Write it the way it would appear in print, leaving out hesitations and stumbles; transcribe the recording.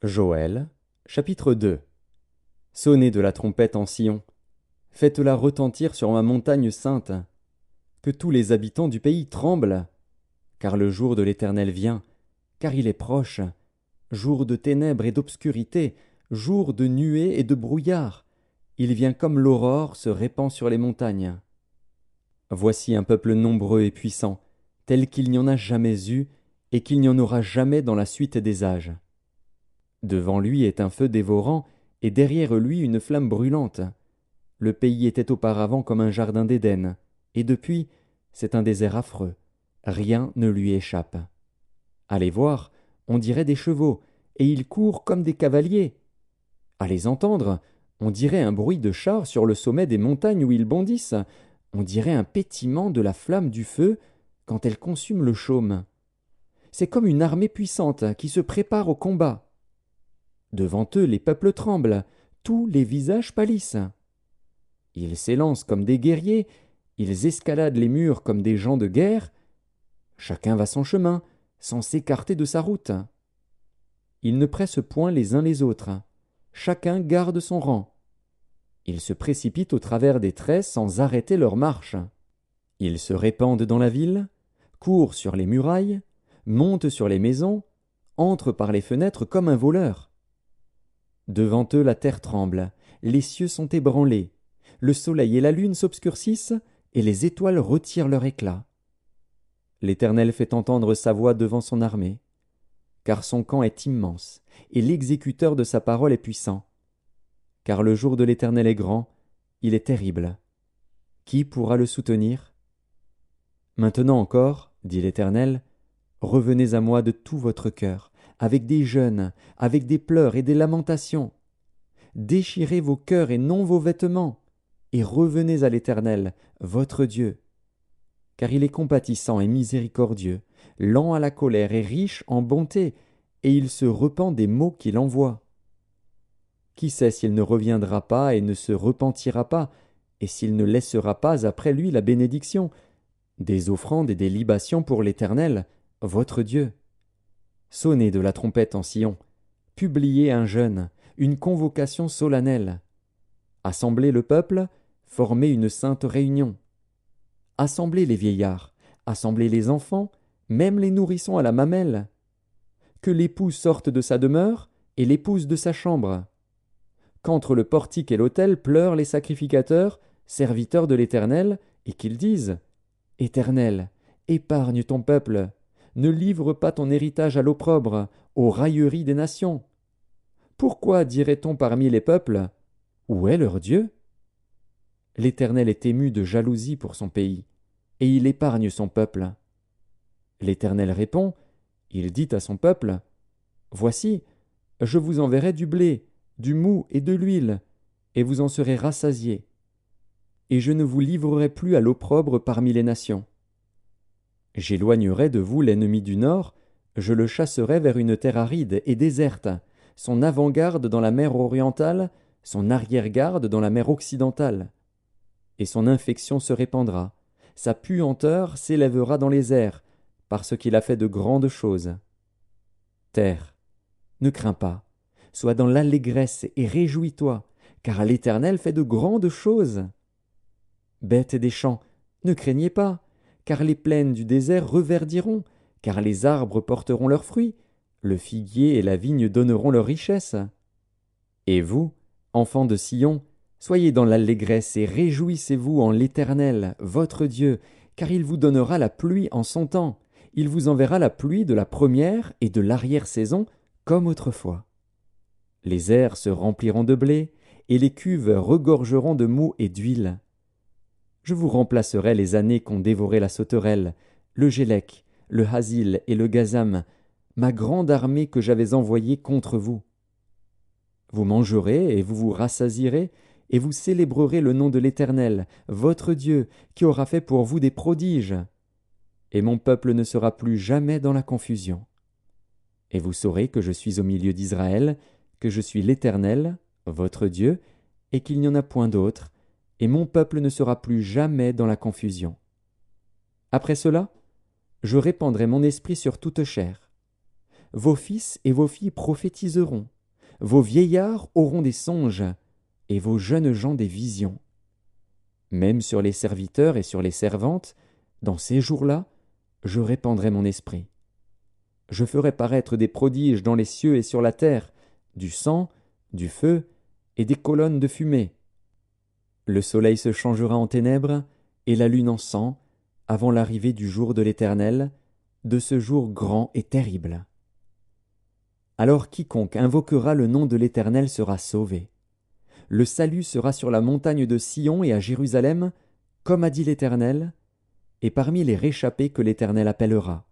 Joël, chapitre 2. Sonnez de la trompette en Sion, faites-la retentir sur ma montagne sainte. Que tous les habitants du pays tremblent, car le jour de l'Éternel vient, car il est proche. Jour de ténèbres et d'obscurité, jour de nuées et de brouillard. Il vient comme l'aurore se répand sur les montagnes. Voici un peuple nombreux et puissant, tel qu'il n'y en a jamais eu et qu'il n'y en aura jamais dans la suite des âges. Devant lui est un feu dévorant, et derrière lui une flamme brûlante. Le pays était auparavant comme un jardin d'Éden, et depuis, c'est un désert affreux. Rien ne lui échappe. À les voir, on dirait des chevaux, et ils courent comme des cavaliers. À les entendre, on dirait un bruit de chars sur le sommet des montagnes où ils bondissent. On dirait un pétillement de la flamme du feu quand elle consume le chaume. C'est comme une armée puissante qui se prépare au combat. Devant eux, les peuples tremblent, tous les visages pâlissent. Ils s'élancent comme des guerriers, ils escaladent les murs comme des gens de guerre. Chacun va son chemin, sans s'écarter de sa route. Ils ne pressent point les uns les autres, chacun garde son rang. Ils se précipitent au travers des traits sans arrêter leur marche. Ils se répandent dans la ville, courent sur les murailles, montent sur les maisons, entrent par les fenêtres comme un voleur. Devant eux la terre tremble, les cieux sont ébranlés, le soleil et la lune s'obscurcissent, et les étoiles retirent leur éclat. L'Éternel fait entendre sa voix devant son armée, car son camp est immense, et l'exécuteur de sa parole est puissant. Car le jour de l'Éternel est grand, il est terrible. Qui pourra le soutenir? Maintenant encore, dit l'Éternel, revenez à moi de tout votre cœur, avec des jeûnes, avec des pleurs et des lamentations. Déchirez vos cœurs et non vos vêtements, et revenez à l'Éternel, votre Dieu. Car il est compatissant et miséricordieux, lent à la colère et riche en bonté, et il se repent des maux qu'il envoie. Qui sait s'il ne reviendra pas et ne se repentira pas, et s'il ne laissera pas après lui la bénédiction, des offrandes et des libations pour l'Éternel, votre Dieu. Sonnez de la trompette en Sion, publiez un jeûne, une convocation solennelle. Assemblez le peuple, formez une sainte réunion. Assemblez les vieillards, assemblez les enfants, même les nourrissons à la mamelle. Que l'époux sorte de sa demeure et l'épouse de sa chambre. Qu'entre le portique et l'autel pleurent les sacrificateurs, serviteurs de l'Éternel, et qu'ils disent « Éternel, épargne ton peuple, ne livre pas ton héritage à l'opprobre, aux railleries des nations. Pourquoi dirait-on parmi les peuples « Où est leur Dieu ?» L'Éternel est ému de jalousie pour son pays, et il épargne son peuple. L'Éternel répond, il dit à son peuple « Voici, je vous enverrai du blé, du mou et de l'huile, et vous en serez rassasiés. Et je ne vous livrerai plus à l'opprobre parmi les nations. J'éloignerai de vous l'ennemi du nord, je le chasserai vers une terre aride et déserte, son avant-garde dans la mer orientale, son arrière-garde dans la mer occidentale. Et son infection se répandra, sa puanteur s'élèvera dans les airs, parce qu'il a fait de grandes choses. Terre, ne crains pas, sois dans l'allégresse et réjouis-toi, car l'Éternel fait de grandes choses. Bêtes des champs, ne craignez pas, car les plaines du désert reverdiront, car les arbres porteront leurs fruits, le figuier et la vigne donneront leur richesse. Et vous, enfants de Sion, soyez dans l'allégresse et réjouissez-vous en l'Éternel, votre Dieu, car il vous donnera la pluie en son temps, il vous enverra la pluie de la première et de l'arrière-saison, comme autrefois. Les airs se rempliront de blé, et les cuves regorgeront de mou et d'huile. Je vous remplacerai les années qu'ont dévoré la sauterelle, le gélec, le hasil et le gazam, ma grande armée que j'avais envoyée contre vous. Vous mangerez et vous vous rassasierez, et vous célébrerez le nom de l'Éternel, votre Dieu, qui aura fait pour vous des prodiges. Et mon peuple ne sera plus jamais dans la confusion. Et vous saurez que je suis au milieu d'Israël, que je suis l'Éternel, votre Dieu, et qu'il n'y en a point d'autre, et mon peuple ne sera plus jamais dans la confusion. Après cela, je répandrai mon esprit sur toute chair. vos fils et vos filles prophétiseront, vos vieillards auront des songes, et vos jeunes gens des visions. Même sur les serviteurs et sur les servantes, dans ces jours-là, je répandrai mon esprit. Je ferai paraître des prodiges dans les cieux et sur la terre, du sang, du feu et des colonnes de fumée. Le soleil se changera en ténèbres et la lune en sang, avant l'arrivée du jour de l'Éternel, de ce jour grand et terrible. Alors quiconque invoquera le nom de l'Éternel sera sauvé. Le salut sera sur la montagne de Sion et à Jérusalem, comme a dit l'Éternel, et parmi les réchappés que l'Éternel appellera.